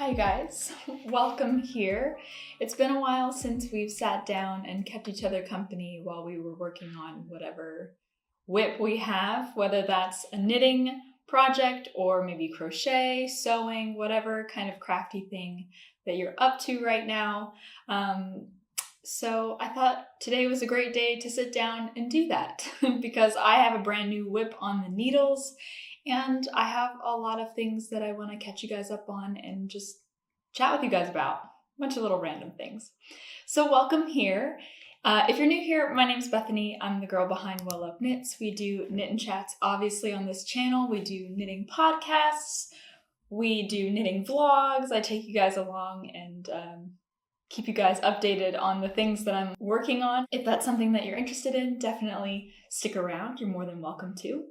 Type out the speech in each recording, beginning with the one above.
Hi guys, welcome here. It's been a while since we've sat down and kept each other company while we were working on whatever WIP we have, whether that's a knitting project or maybe crochet, sewing, whatever kind of crafty thing that you're up to right now. So I thought today was a great day to sit down and do that because I have a brand new WIP on the needles. And I have a lot of things that I want to catch you guys up on and just chat with you guys about. A bunch of little random things. So welcome here. If you're new here, my name's Bethany. I'm the girl behind Well Up Knits. We do knit and chats, obviously, on this channel. We do knitting podcasts. We do knitting vlogs. I take you guys along and keep you guys updated on the things that I'm working on. If that's something that you're interested in, definitely stick around. You're more than welcome to.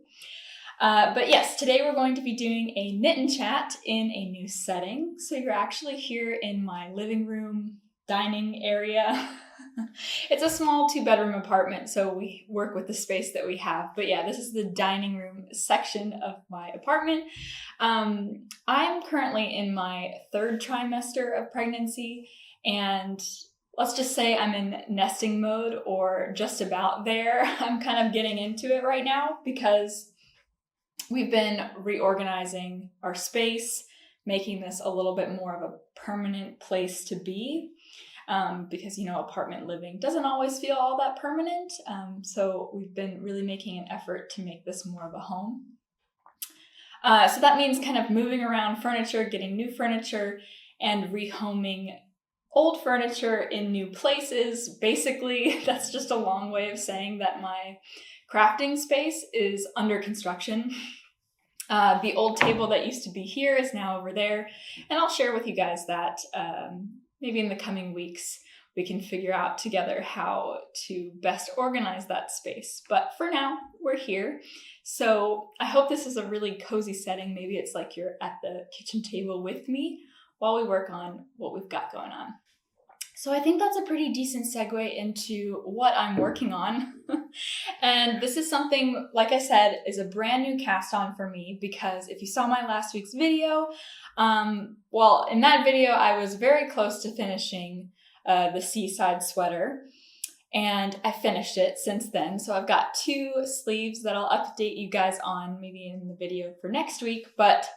But yes, today we're going to be doing a knit and chat in a new setting. So you're actually here in my living room, dining area. It's a small 2-bedroom apartment, so we work with the space that we have. But yeah, this is the dining room section of my apartment. I'm currently in my 3rd trimester of pregnancy, and let's just say I'm in nesting mode or just about there. I'm kind of getting into it right now because we've been reorganizing our space, making this a little bit more of a permanent place to be because, apartment living doesn't always feel all that permanent. So we've been really making an effort to make this more of a home. So that means kind of moving around furniture, getting new furniture, and rehoming old furniture in new places. Basically, that's just a long way of saying that my crafting space is under construction. The old table that used to be here is now over there, and I'll share with you guys that maybe in the coming weeks we can figure out together how to best organize that space. But for now, we're here. So I hope this is a really cozy setting. Maybe it's like you're at the kitchen table with me while we work on what we've got going on. So I think that's a pretty decent segue into what I'm working on. And this is something, like I said, is a brand new cast on for me because if you saw my last week's video, in that video, I was very close to finishing the seaside sweater, and I finished it since then. So I've got 2 sleeves that I'll update you guys on maybe in the video for next week, but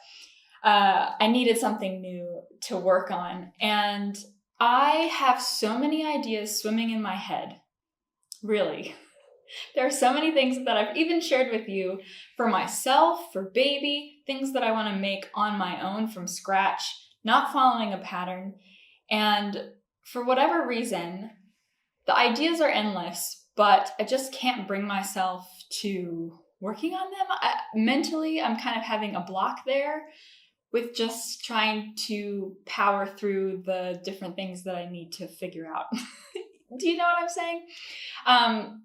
I needed something new to work on. And I have so many ideas swimming in my head, really. There are so many things that I've even shared with you for myself, for baby, things that I want to make on my own from scratch, not following a pattern. And for whatever reason, the ideas are endless, but I just can't bring myself to working on them. Mentally, I'm kind of having a block there with just trying to power through the different things that I need to figure out. Do you know what I'm saying?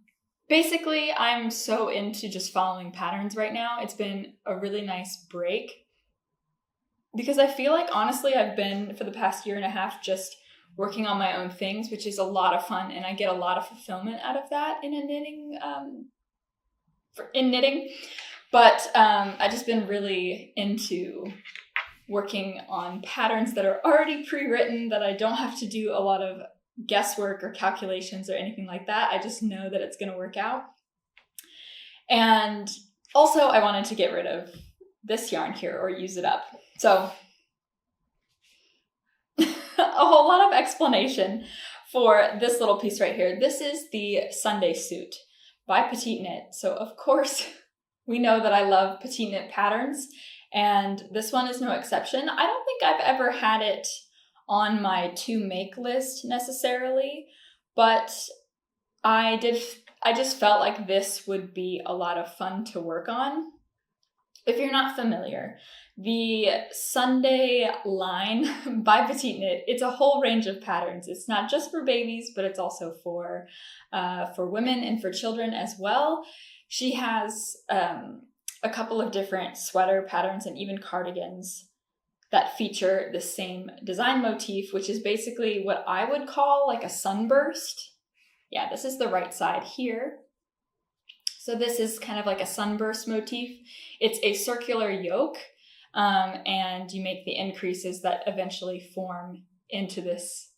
Basically, I'm so into just following patterns right now. It's been a really nice break because I feel like, honestly, I've been, for the past year and a half, just working on my own things, which is a lot of fun, and I get a lot of fulfillment out of that in knitting. But I've just been really into working on patterns that are already pre-written, that I don't have to do a lot of guesswork or calculations or anything like that. I just know that it's going to work out. And also I wanted to get rid of this yarn here or use it up. So a whole lot of explanation for this little piece right here. This is the Sunday suit by Petite Knit. So of course we know that I love Petite Knit patterns, and this one is no exception. I don't think I've ever had it on my to make list necessarily, but I just felt like this would be a lot of fun to work on. If you're not familiar, the Sunday line by Petite Knit, it's a whole range of patterns. It's not just for babies, but it's also for women and for children as well. She has a couple of different sweater patterns and even cardigans that feature the same design motif, which is basically what I would call like a sunburst. Yeah, this is the right side here. So this is kind of like a sunburst motif. It's a circular yoke and you make the increases that eventually form into this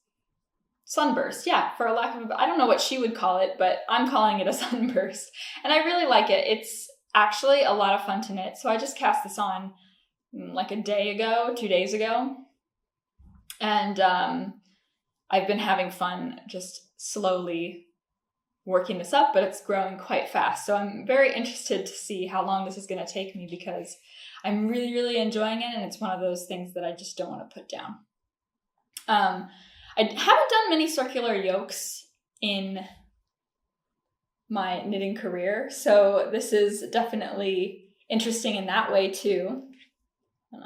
sunburst. Yeah, for a lack of, I don't know what she would call it, but I'm calling it a sunburst. And I really like it. It's actually a lot of fun to knit. So I just cast this on like a day ago, 2 days ago. And I've been having fun just slowly working this up, but it's growing quite fast. So I'm very interested to see how long this is going to take me, because I'm really, really enjoying it. And it's one of those things that I just don't want to put down. I haven't done many circular yokes in my knitting career, so this is definitely interesting in that way too. Hold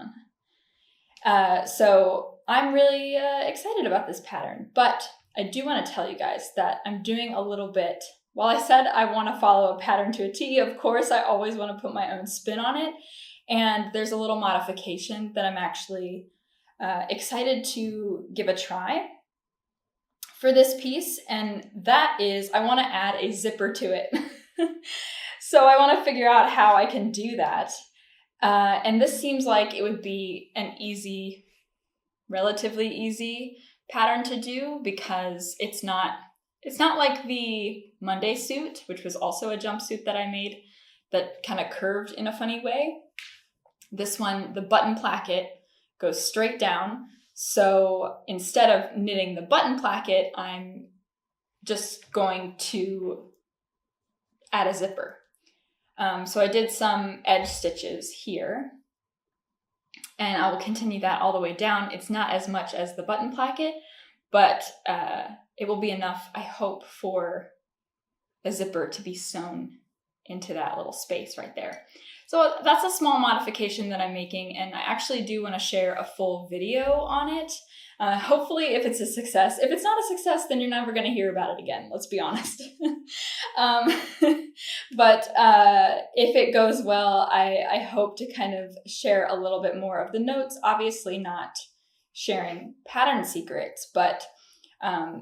on. So I'm really excited about this pattern, but I do want to tell you guys that I'm doing a little bit, while I said I want to follow a pattern to a T, of course I always want to put my own spin on it, and there's a little modification that I'm actually excited to give a try for this piece, and that is I want to add a zipper to it. So I want to figure out how I can do that. And this seems like it would be an easy, relatively easy pattern to do, because it's not like the Monday suit, which was also a jumpsuit that I made that kind of curved in a funny way. This one, the button placket goes straight down. So instead of knitting the button placket, I'm just going to add a zipper. So I did some edge stitches here, and I will continue that all the way down. It's not as much as the button placket, but it will be enough, I hope, for a zipper to be sewn into that little space right there. So that's a small modification that I'm making, and I actually do want to share a full video on it. Hopefully, if it's a success. If it's not a success, then you're never going to hear about it again, let's be honest. But if it goes well, I hope to kind of share a little bit more of the notes, obviously not sharing pattern secrets, but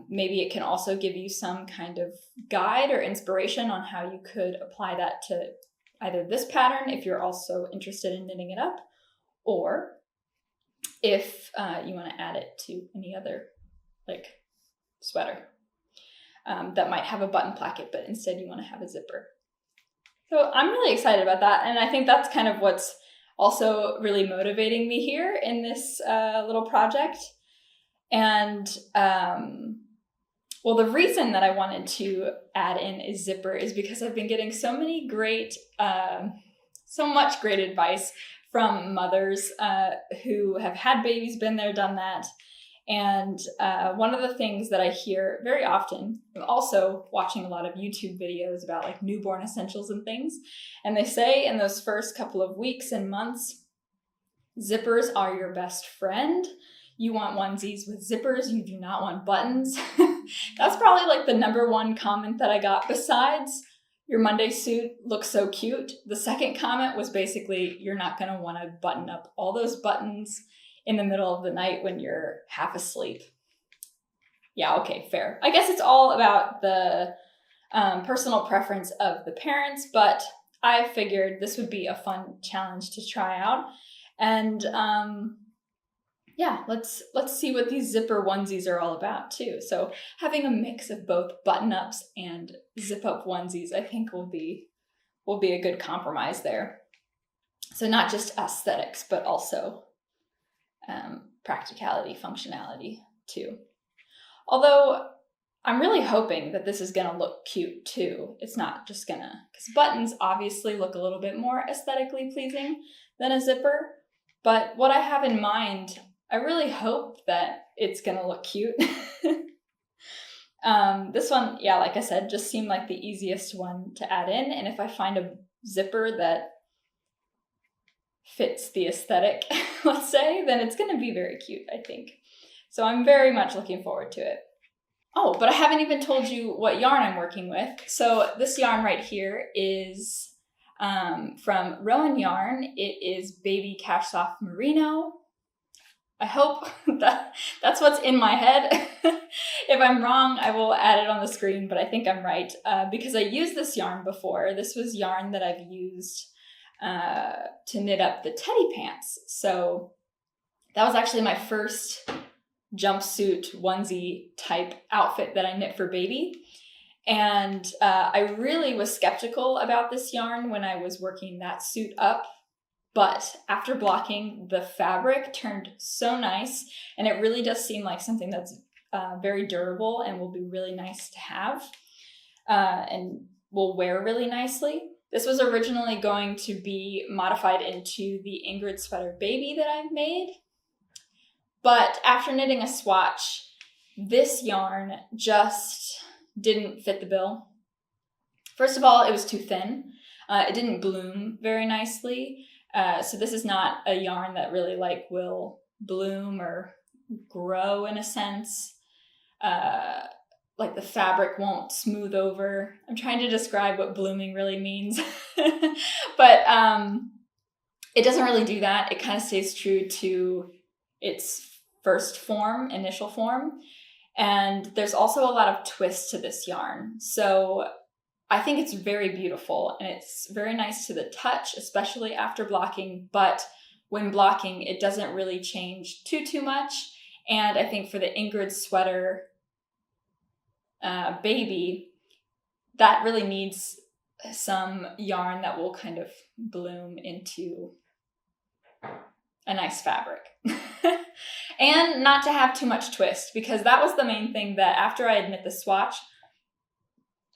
maybe it can also give you some kind of guide or inspiration on how you could apply that to either this pattern if you're also interested in knitting it up, or if you want to add it to any other like sweater that might have a button placket, but instead you want to have a zipper. So I'm really excited about that, and I think that's kind of what's also really motivating me here in this little project. And well, the reason that I wanted to add in a zipper is because I've been getting so much great advice from mothers who have had babies, been there, done that. And one of the things that I hear very often, I'm also watching a lot of YouTube videos about like newborn essentials and things, and they say in those first couple of weeks and months, zippers are your best friend. You want onesies with zippers, you do not want buttons. That's probably like the number one comment that I got, besides your Monday suit looks so cute. The second comment was basically, you're not going to want to button up all those buttons in the middle of the night when you're half asleep. Yeah, okay, fair. I guess it's all about the personal preference of the parents, but I figured this would be a fun challenge to try out. And yeah, let's see what these zipper onesies are all about too. So having a mix of both button-ups and zip-up onesies, I think will be a good compromise there. So not just aesthetics, but also practicality, functionality too. Although I'm really hoping that this is gonna look cute too. It's not just gonna, because buttons obviously look a little bit more aesthetically pleasing than a zipper. But what I have in mind, I really hope that it's gonna look cute. This one, yeah, like I said, just seemed like the easiest one to add in. And if I find a zipper that fits the aesthetic, let's say, then it's gonna be very cute, I think. So I'm very much looking forward to it. Oh, but I haven't even told you what yarn I'm working with. So this yarn right here is from Rowan Yarn. It is Baby Cash Soft Merino. I hope that's what's in my head. If I'm wrong, I will add it on the screen, but I think I'm right because I used this yarn before. This was yarn that I've used to knit up the teddy pants. So that was actually my first jumpsuit onesie type outfit that I knit for baby. And I really was skeptical about this yarn when I was working that suit up. But after blocking, the fabric turned so nice, and it really does seem like something that's very durable and will be really nice to have and will wear really nicely. This was originally going to be modified into the Ingrid sweater baby that I've made. But after knitting a swatch, this yarn just didn't fit the bill. First of all, it was too thin. It didn't bloom very nicely. So this is not a yarn that really will bloom or grow in a sense. The fabric won't smooth over. I'm trying to describe what blooming really means. But it doesn't really do that. It kind of stays true to its first form, initial form. And there's also a lot of twist to this yarn. So I think it's very beautiful and it's very nice to the touch, especially after blocking. But when blocking, it doesn't really change too much. And I think for the Ingrid sweater baby, that really needs some yarn that will kind of bloom into a nice fabric. And not to have too much twist, because that was the main thing that after I had knit the swatch,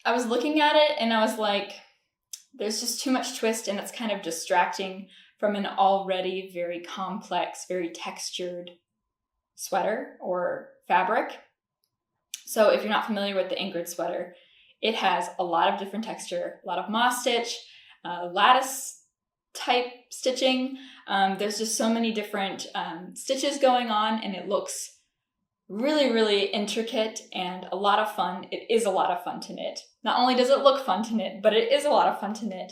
I was looking at it and I was like, there's just too much twist and it's kind of distracting from an already very complex, very textured sweater or fabric. So if you're not familiar with the Ingrid sweater, it has a lot of different texture, a lot of moss stitch, lattice type stitching. There's just so many different stitches going on, and it looks really, really intricate and a lot of fun. It is a lot of fun to knit. Not only does it look fun to knit, but it is a lot of fun to knit.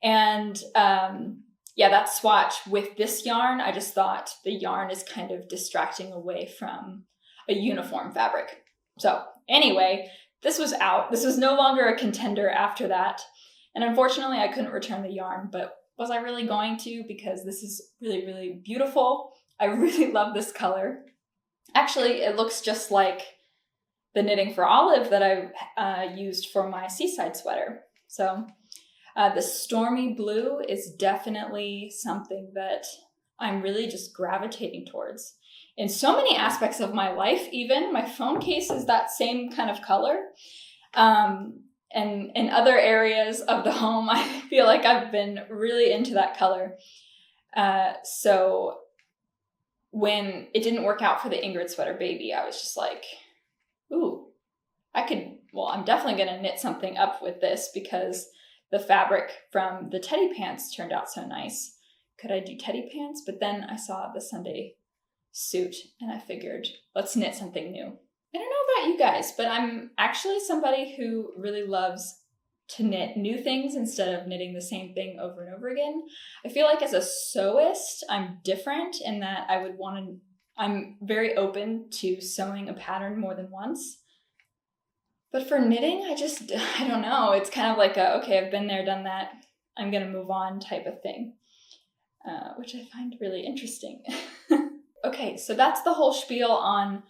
And that swatch with this yarn, I just thought the yarn is kind of distracting away from a uniform fabric. So anyway, this was out. This was no longer a contender after that. And unfortunately, I couldn't return the yarn, but was I really going to? Because this is really, really beautiful. I really love this color. Actually, it looks just like the Knitting for Olive that I used for my seaside sweater. So the stormy blue is definitely something that I'm really just gravitating towards. In so many aspects of my life, even my phone case is that same kind of color. And in other areas of the home, I feel like I've been really into that color. So when it didn't work out for the Ingrid sweater baby, I was just like, ooh, I'm definitely going to knit something up with this because the fabric from the teddy pants turned out so nice. Could I do teddy pants? But then I saw the Sunday suit and I figured, let's knit something new. I don't know about you guys, but I'm actually somebody who really loves to knit new things instead of knitting the same thing over and over again. I feel like as a sewist, I'm different in that I'm very open to sewing a pattern more than once. But for knitting, I don't know. It's kind of like okay, I've been there, done that. I'm going to move on type of thing, which I find really interesting. Okay, so that's the whole spiel on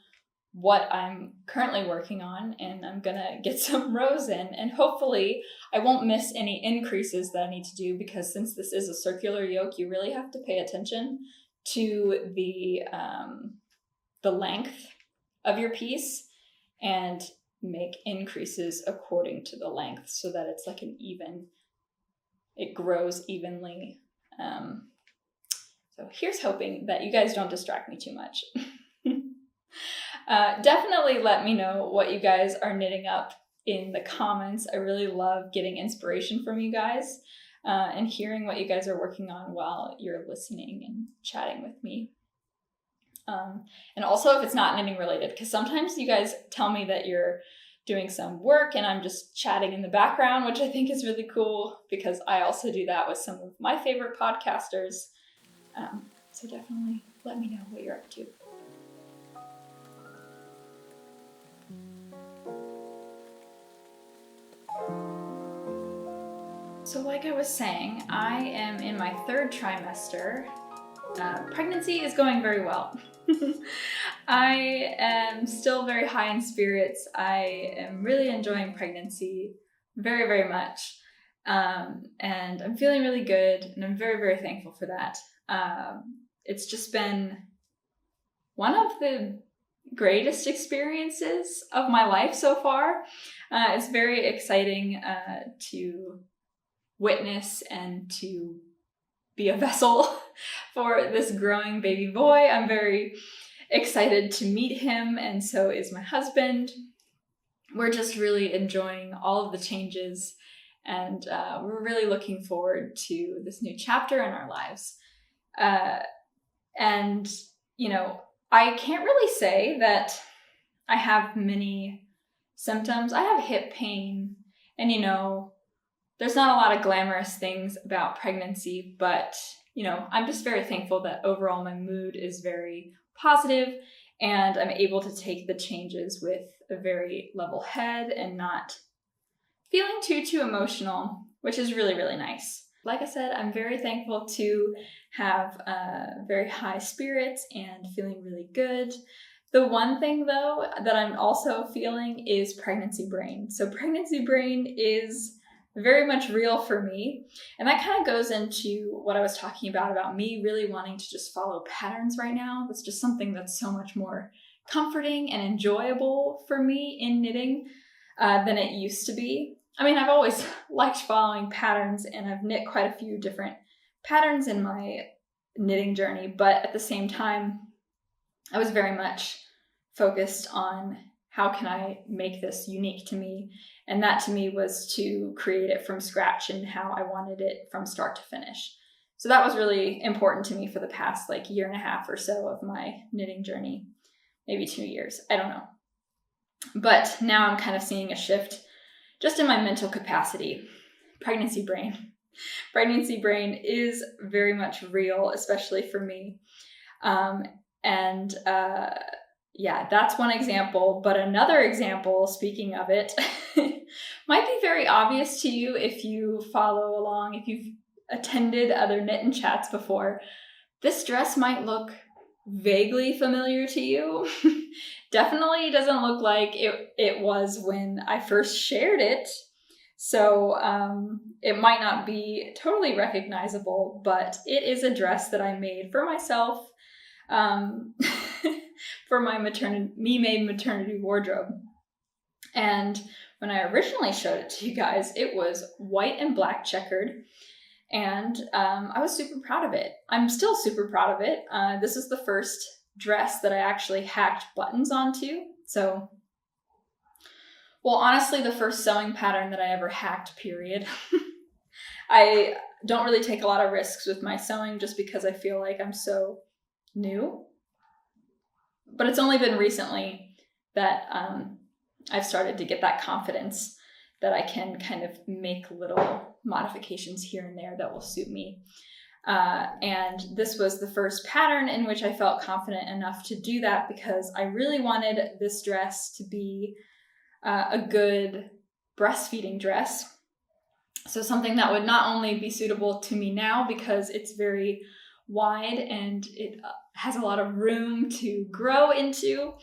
what I'm currently working on, and I'm gonna get some rows in, and hopefully I won't miss any increases that I need to do, because since this is a circular yoke, you really have to pay attention to the length of your piece and make increases according to the length so that it's like it grows evenly. So here's hoping that you guys don't distract me too much. Definitely let me know what you guys are knitting up in the comments. I really love getting inspiration from you guys and hearing what you guys are working on while you're listening and chatting with me. And also if it's not knitting related, because sometimes you guys tell me that you're doing some work and I'm just chatting in the background, which I think is really cool because I also do that with some of my favorite podcasters. So definitely let me know what you're up to. So like I was saying, I am in my 3rd trimester. Pregnancy is going very well. I am still very high in spirits. I am really enjoying pregnancy very, very much. And I'm feeling really good, and I'm very, very thankful for that. It's just been one of the greatest experiences of my life so far. It's very exciting to witness and to be a vessel for this growing baby boy. I'm very excited to meet him, and so is my husband. We're just really enjoying all of the changes, and we're really looking forward to this new chapter in our lives. And, you know, I can't really say that I have many symptoms. I have hip pain, and, you know, there's not a lot of glamorous things about pregnancy, but, you know, I'm just very thankful that overall my mood is very positive, and I'm able to take the changes with a very level head and not feeling too emotional, which is really, really nice. Like I said, I'm very thankful to have very high spirits and feeling really good. The one thing, though, that I'm also feeling is pregnancy brain. So pregnancy brain is very much real for me. And that kind of goes into what I was talking about me really wanting to just follow patterns right now. That's just something that's so much more comforting and enjoyable for me in knitting than it used to be. I mean, I've always liked following patterns, and I've knit quite a few different patterns in my knitting journey, but at the same time, I was very much focused on how can I make this unique to me, and that to me was to create it from scratch and how I wanted it from start to finish. So that was really important to me for the past like year and a half or so of my knitting journey, maybe 2 years, I don't know. But now I'm kind of seeing a shift just in my mental capacity. Pregnancy brain. Pregnancy brain is very much real, especially for me. Yeah, that's one example. But another example, speaking of it, might be very obvious to you if you follow along, if you've attended other knit and chats before. This dress might look vaguely familiar to you. Definitely doesn't look like it was when I first shared it. So it might not be totally recognizable, but it is a dress that I made for myself for my me-made maternity wardrobe. And when I originally showed it to you guys, it was white and black checkered. And I was super proud of it. I'm still super proud of it. This is the first dress that I actually hacked buttons onto. So, well, honestly, the first sewing pattern that I ever hacked, period. I don't really take a lot of risks with my sewing just because I feel like I'm so new. But it's only been recently that I've started to get that confidence that I can kind of make little modifications here and there that will suit me. And this was the first pattern in which I felt confident enough to do that because I really wanted this dress to be a good breastfeeding dress. So something that would not only be suitable to me now because it's very wide and it has a lot of room to grow into,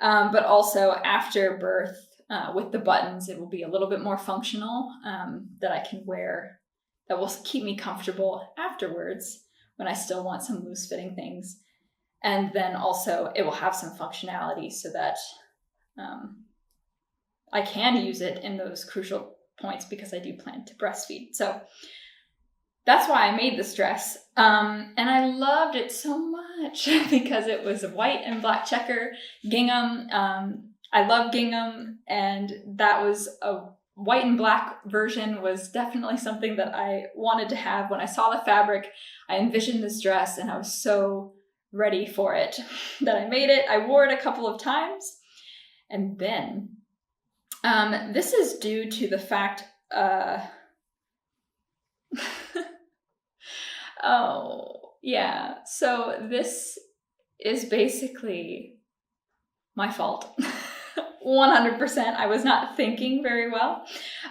but also after birth with the buttons, it will be a little bit more functional that I can wear that will keep me comfortable afterwards when I still want some loose fitting things. And then also it will have some functionality so that I can use it in those crucial points because I do plan to breastfeed. So that's why I made this dress. And I loved it so much because it was a white and black checker gingham. I love gingham, and that was a white and black version was definitely something that I wanted to have. When I saw the fabric, I envisioned this dress and I was so ready for it that I made it. I wore it a couple of times. And then this is due to the fact, oh yeah, so this is basically my fault. 100%. I was not thinking very well.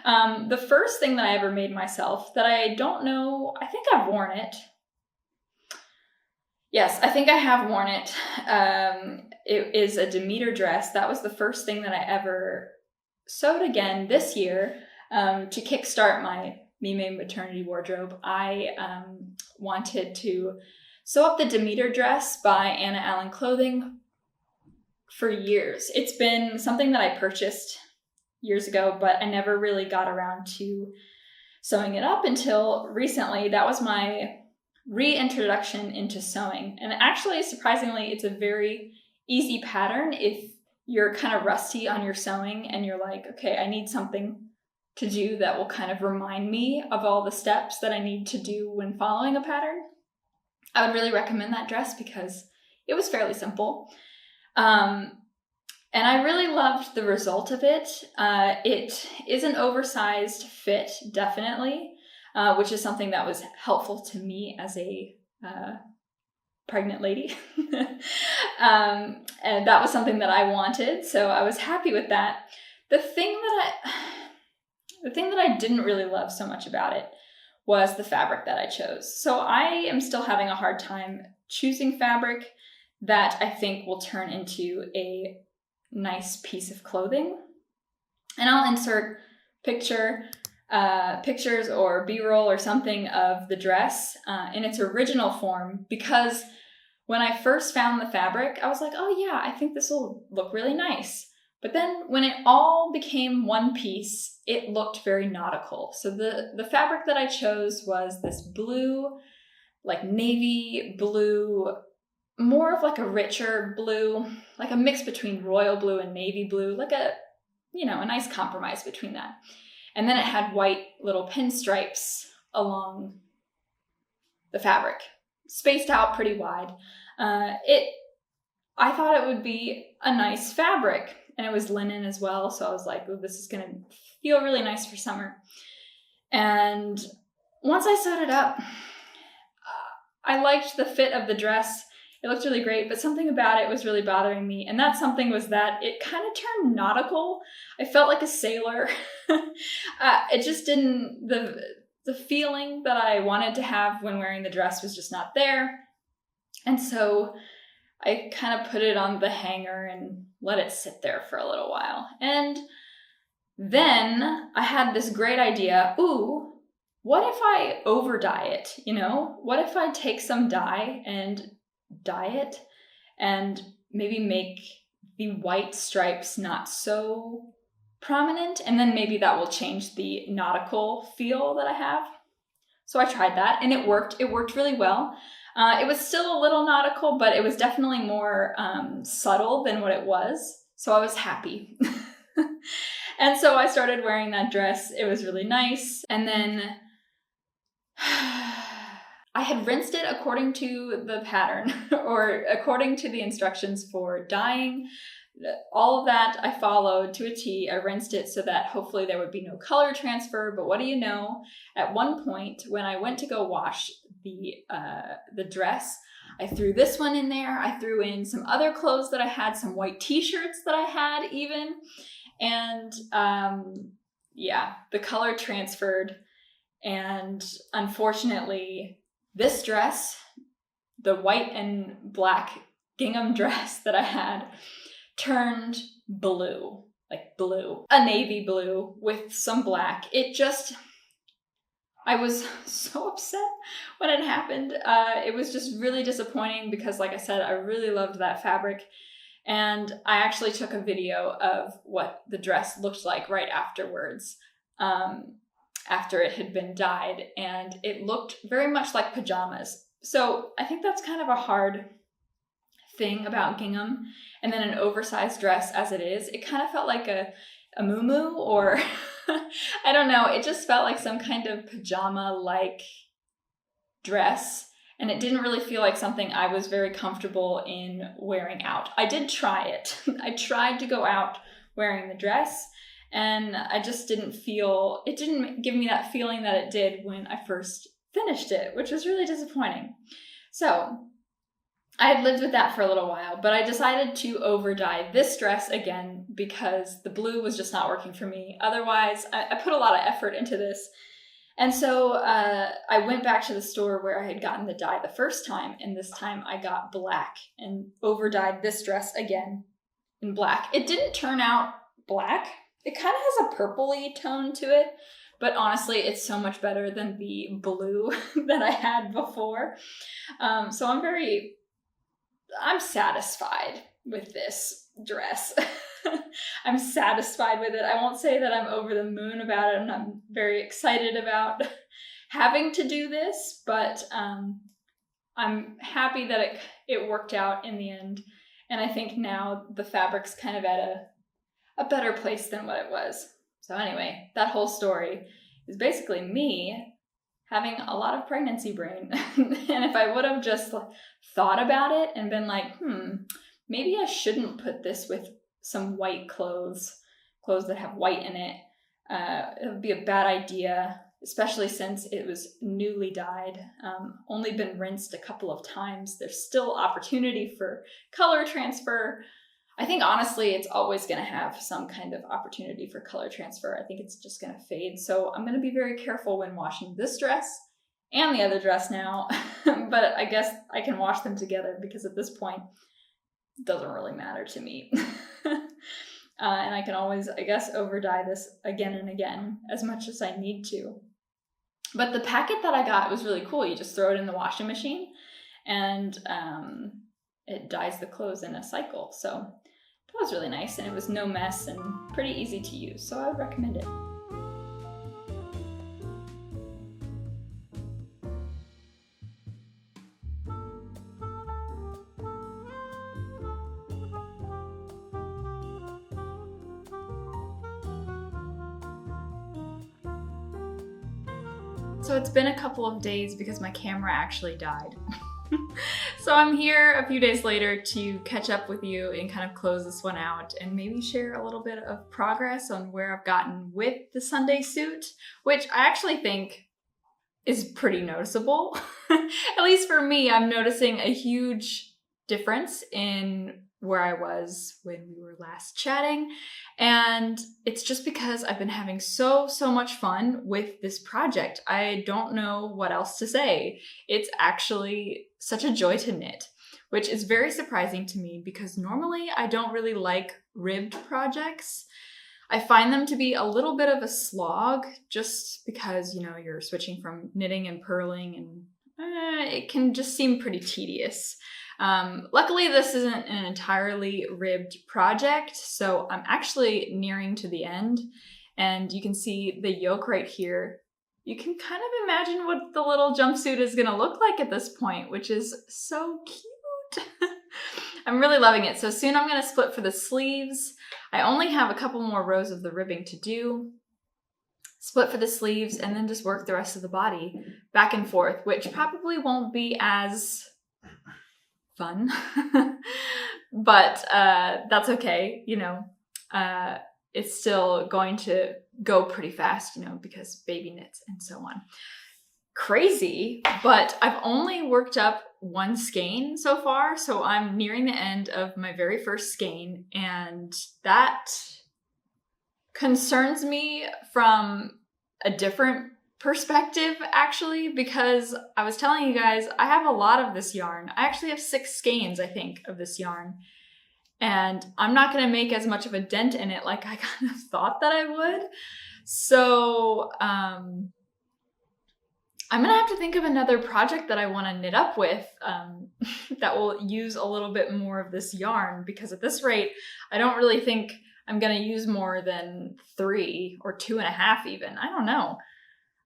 The first thing that I ever made myself that I don't know, I think I've worn it. Yes, I think I have worn it. It is a Demeter dress. That was the first thing that I ever sewed again this year to kickstart my Mime maternity wardrobe. I wanted to sew up the Demeter dress by Anna Allen Clothing for years. It's been something that I purchased years ago, but I never really got around to sewing it up until recently. That was my reintroduction into sewing. And actually, surprisingly, it's a very easy pattern if you're kind of rusty on your sewing and you're like, okay, I need something to do that will kind of remind me of all the steps that I need to do when following a pattern. I would really recommend that dress because it was fairly simple. And I really loved the result of it. It is an oversized fit, definitely, which is something that was helpful to me as a pregnant lady. And that was something that I wanted, so I was happy with that. The thing that I didn't really love so much about it was the fabric that I chose. So I am still having a hard time choosing fabric that I think will turn into a nice piece of clothing. And I'll insert pictures or B-roll or something of the dress in its original form, because when I first found the fabric, I was like, oh yeah, I think this will look really nice. But then when it all became one piece, it looked very nautical. So the fabric that I chose was this blue, like navy blue, more of like a richer blue, like a mix between royal blue and navy blue, like a nice compromise between that. And then it had white little pinstripes along the fabric, spaced out pretty wide. I thought it would be a nice fabric, and it was linen as well. So I was like, oh, this is going to feel really nice for summer. And once I sewed it up, I liked the fit of the dress. It looked really great, but something about it was really bothering me. And that something was that it kind of turned nautical. I felt like a sailor. It just didn't, the feeling that I wanted to have when wearing the dress was just not there. And so I kind of put it on the hanger and let it sit there for a little while. And then I had this great idea. Ooh, what if I over dye it? What if I take some dye and dye it and maybe make the white stripes not so prominent, and then maybe that will change the nautical feel that I have. So I tried that and it worked. It worked really well. It was still a little nautical, but it was definitely more subtle than what it was. So I was happy. And so I started wearing that dress. It was really nice. And then I had rinsed it according to the pattern or according to the instructions for dyeing. All of that I followed to a T. I rinsed it so that hopefully there would be no color transfer. But what do you know? At one point, when I went to go wash the dress, I threw this one in there. I threw in some other clothes that I had, some white t-shirts that I had even. And the color transferred. And unfortunately, this dress, the white and black gingham dress that I had, turned blue, a navy blue with some black. I was so upset when it happened. It was just really disappointing because, like I said, I really loved that fabric. And I actually took a video of what the dress looked like right afterwards, after it had been dyed, and it looked very much like pajamas. So I think that's kind of a hard thing about gingham, and then an oversized dress as it is. It kind of felt like a muumuu, or I don't know. It just felt like some kind of pajama-like dress, and it didn't really feel like something I was very comfortable in wearing out. I did try it. I tried to go out wearing the dress, and I just didn't it didn't give me that feeling that it did when I first finished it, which was really disappointing. So I had lived with that for a little while, but I decided to over dye this dress again because the blue was just not working for me. Otherwise, I put a lot of effort into this. And so I went back to the store where I had gotten the dye the first time, and this time I got black and over dyed this dress again in black. It didn't turn out black. It kind of has a purpley tone to it, but honestly, it's so much better than the blue that I had before. So I'm satisfied with this dress. I'm satisfied with it. I won't say that I'm over the moon about it and I'm very excited about having to do this, but I'm happy that it worked out in the end. And I think now the fabric's kind of at a better place than what it was. So anyway, that whole story is basically me having a lot of pregnancy brain. And if I would have just thought about it and been like, maybe I shouldn't put this with some white clothes that have white in it. It would be a bad idea, especially since it was newly dyed, only been rinsed a couple of times. There's still opportunity for color transfer. I think honestly, it's always going to have some kind of opportunity for color transfer. I think it's just going to fade. So I'm going to be very careful when washing this dress and the other dress now, but I guess I can wash them together because at this point, it doesn't really matter to me. And I can always, I guess, over dye this again and again as much as I need to. But the packet that I got was really cool. You just throw it in the washing machine and it dyes the clothes in a cycle. So that was really nice, and it was no mess and pretty easy to use. So I would recommend it. So it's been a couple of days because my camera actually died. So I'm here a few days later to catch up with you and kind of close this one out and maybe share a little bit of progress on where I've gotten with the Sunday suit, which I actually think is pretty noticeable. At least for me, I'm noticing a huge difference in where I was when we were last chatting. And it's just because I've been having so much fun with this project. I don't know what else to say. It's actually such a joy to knit, which is very surprising to me because normally I don't really like ribbed projects. I find them to be a little bit of a slog just because, you know, you're switching from knitting and purling and it can just seem pretty tedious. Luckily, this isn't an entirely ribbed project, so I'm actually nearing to the end, and you can see the yoke right here. You can kind of imagine what the little jumpsuit is gonna look like at this point, which is so cute. I'm really loving it. So soon I'm gonna split for the sleeves. I only have a couple more rows of the ribbing to do. Split for the sleeves, and then just work the rest of the body back and forth, which probably won't be as fun, but that's okay, you know. It's still going to go pretty fast, you know, because baby knits and so on. Crazy, but I've only worked up one skein so far, so I'm nearing the end of my very first skein, and that concerns me from a different perspective, actually, because I was telling you guys, I have a lot of this yarn. I actually have 6 skeins, I think, of this yarn. And I'm not going to make as much of a dent in it like I kind of thought that I would. So I'm going to have to think of another project that I want to knit up with that will use a little bit more of this yarn, because at this rate, I don't really think I'm going to use more than 3 or 2.5 even. I don't know.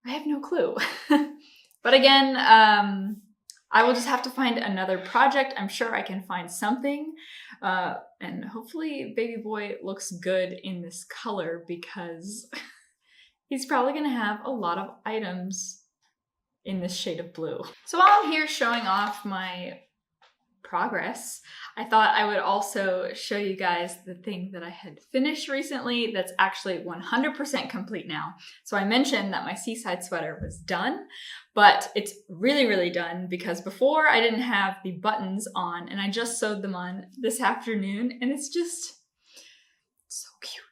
I have no clue. But again, I will just have to find another project. I'm sure I can find something. And hopefully baby boy looks good in this color, because he's probably going to have a lot of items in this shade of blue. So while I'm here showing off my progress, I thought I would also show you guys the thing that I had finished recently that's actually 100% complete now. So I mentioned that my seaside sweater was done, but it's really, really done because before I didn't have the buttons on and I just sewed them on this afternoon, and it's just so cute.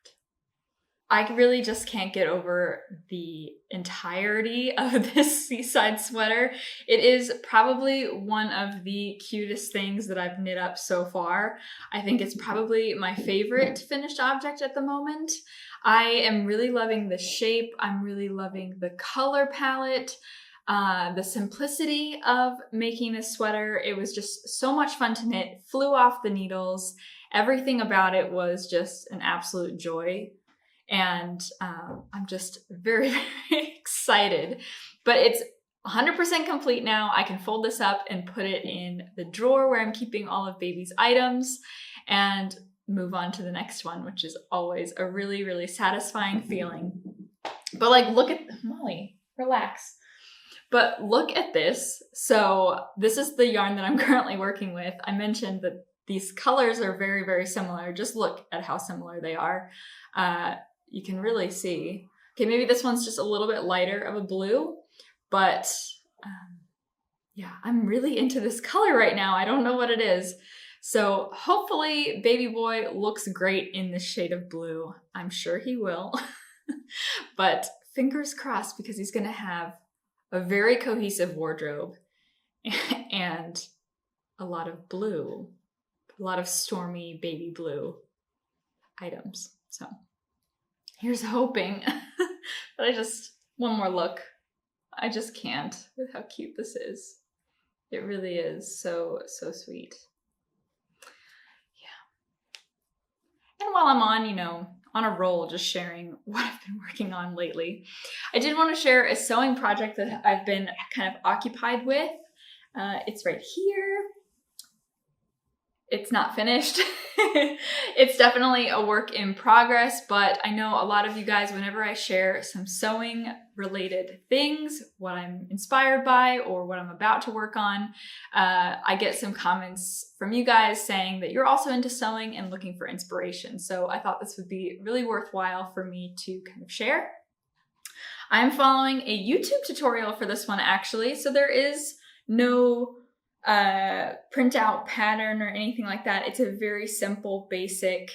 I really just can't get over the entirety of this seaside sweater. It is probably one of the cutest things that I've knit up so far. I think it's probably my favorite finished object at the moment. I am really loving the shape. I'm really loving the color palette, the simplicity of making this sweater. It was just so much fun to knit, flew off the needles. Everything about it was just an absolute joy. And I'm just very, very excited. But it's 100% complete now. I can fold this up and put it in the drawer where I'm keeping all of baby's items and move on to the next one, which is always a really, really satisfying feeling. But like, look at, Molly, relax. But look at this. So this is the yarn that I'm currently working with. I mentioned that these colors are very, very similar. Just look at how similar they are. You can really see. Okay, maybe this one's just a little bit lighter of a blue, but yeah, I'm really into this color right now. I don't know what it is. So hopefully baby boy looks great in this shade of blue. I'm sure he will. But fingers crossed, because he's gonna have a very cohesive wardrobe and a lot of blue, a lot of stormy baby blue items. So here's hoping. But one more look. I just can't with how cute this is. It really is so, so sweet. Yeah. And while I'm on a roll, just sharing what I've been working on lately, I did want to share a sewing project that I've been kind of occupied with. It's right here. It's not finished. It's definitely a work in progress, but I know a lot of you guys, whenever I share some sewing related things, what I'm inspired by or what I'm about to work on, I get some comments from you guys saying that you're also into sewing and looking for inspiration. So I thought this would be really worthwhile for me to kind of share. I'm following a YouTube tutorial for this one actually, so there is no printout pattern or anything like that. It's a very simple, basic,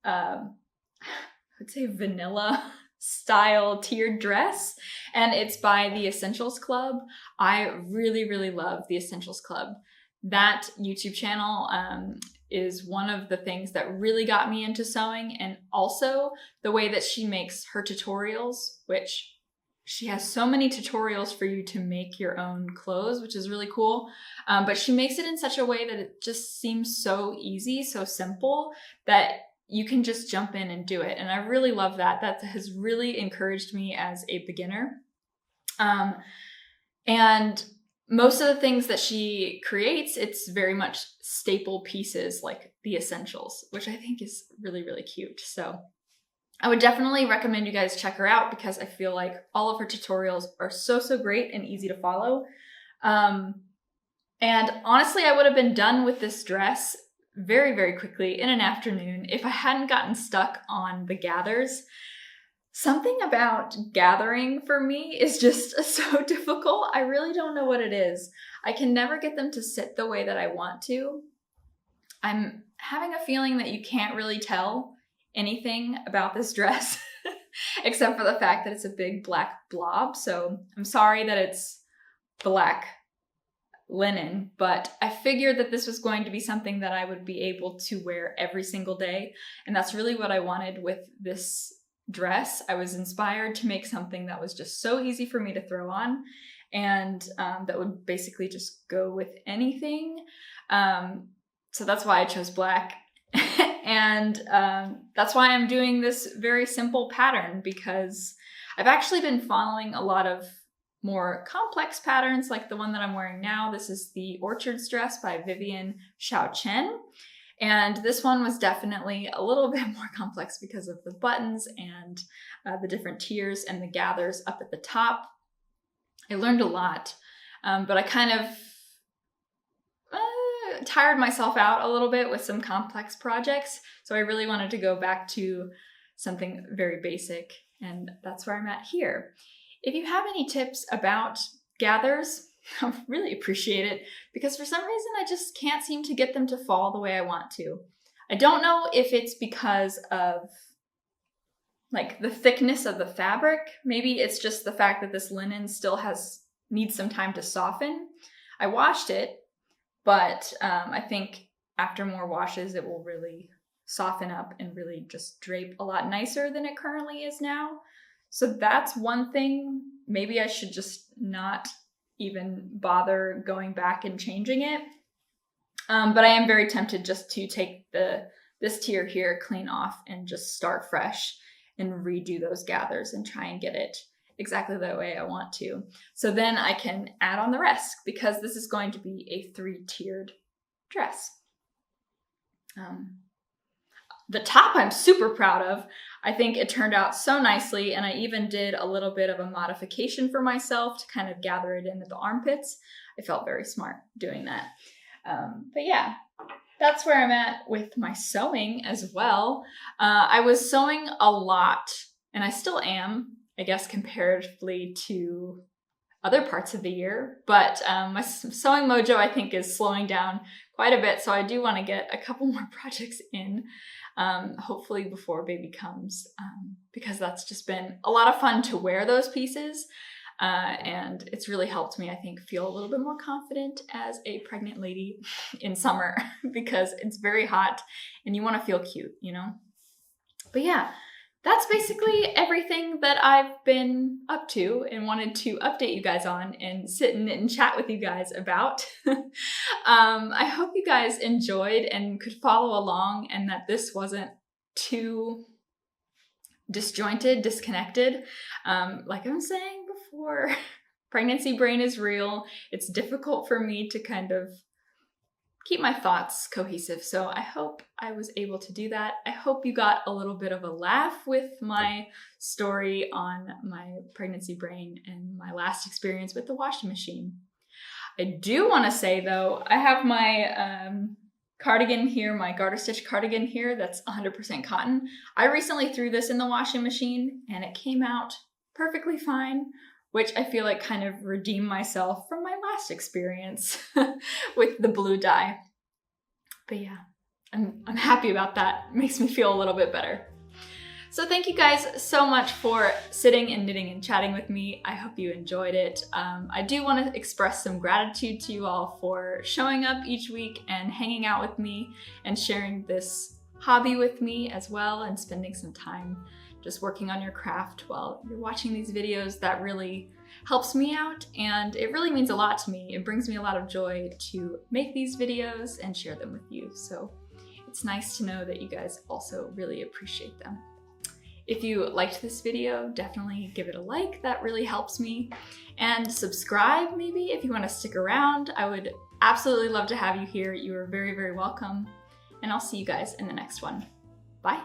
I would say vanilla style tiered dress, and it's by the Essentials Club. I really, really love the Essentials Club. That YouTube channel is one of the things that really got me into sewing, and also the way that she makes her tutorials, which she has so many tutorials for you to make your own clothes, which is really cool. But she makes it in such a way that it just seems so easy, so simple, that you can just jump in and do it. And I really love that. That has really encouraged me as a beginner. And most of the things that she creates, it's very much staple pieces like the essentials, which I think is really, really cute. So I would definitely recommend you guys check her out, because I feel like all of her tutorials are so, so great and easy to follow. And honestly, I would have been done with this dress very, very quickly in an afternoon if I hadn't gotten stuck on the gathers. Something about gathering for me is just so difficult. I really don't know what it is. I can never get them to sit the way that I want to. I'm having a feeling that you can't really tell anything about this dress except for the fact that it's a big black blob. So I'm sorry that it's black linen, but I figured that this was going to be something that I would be able to wear every single day. And that's really what I wanted with this dress. I was inspired to make something that was just so easy for me to throw on, and that would basically just go with anything. So that's why I chose black. And that's why I'm doing this very simple pattern, because I've actually been following a lot of more complex patterns like the one that I'm wearing now. This is the Orchards dress by Vivian Xiao Chen. And this one was definitely a little bit more complex because of the buttons and the different tiers and the gathers up at the top. I learned a lot, but I kind of tired myself out a little bit with some complex projects, so I really wanted to go back to something very basic, and that's where I'm at here. If you have any tips about gathers, I really appreciate it, because for some reason I just can't seem to get them to fall the way I want to. I don't know if it's because of like the thickness of the fabric. Maybe it's just the fact that this linen still needs some time to soften. I washed it, but I think after more washes it will really soften up and really just drape a lot nicer than it currently is now. So that's one thing. Maybe I should just not even bother going back and changing it. But I am very tempted just to take this tier here clean off and just start fresh and redo those gathers and try and get it exactly the way I want to. So then I can add on the rest, because this is going to be a 3-tiered dress. The top I'm super proud of. I think it turned out so nicely, and I even did a little bit of a modification for myself to kind of gather it in at the armpits. I felt very smart doing that. But yeah, that's where I'm at with my sewing as well. I was sewing a lot, and I still am, I guess, comparatively to other parts of the year, but my sewing mojo, I think, is slowing down quite a bit, so I do want to get a couple more projects in, hopefully before baby comes, because that's just been a lot of fun to wear those pieces. And it's really helped me, I think, feel a little bit more confident as a pregnant lady in summer, because it's very hot and you want to feel cute, you know? But yeah, that's basically everything that I've been up to and wanted to update you guys on and sit and chat with you guys about. I hope you guys enjoyed and could follow along, and that this wasn't too disjointed, disconnected. Like I'm saying before, pregnancy brain is real. It's difficult for me to kind of keep my thoughts cohesive, so I hope I was able to do that. I hope you got a little bit of a laugh with my story on my pregnancy brain and my last experience with the washing machine. I do want to say though, I have my cardigan here, my garter stitch cardigan here, that's 100% cotton. I recently threw this in the washing machine and it came out perfectly fine, which I feel like kind of redeemed myself from my last experience with the blue dye. But yeah, I'm happy about that. It makes me feel a little bit better. So thank you guys so much for sitting and knitting and chatting with me. I hope you enjoyed it. I do want to express some gratitude to you all for showing up each week and hanging out with me and sharing this hobby with me as well, and spending some time just working on your craft while you're watching these videos. That really helps me out, and it really means a lot to me. It brings me a lot of joy to make these videos and share them with you. So it's nice to know that you guys also really appreciate them. If you liked this video, definitely give it a like. That really helps me. And subscribe maybe if you want to stick around. I would absolutely love to have you here. You are very, very welcome. And I'll see you guys in the next one. Bye.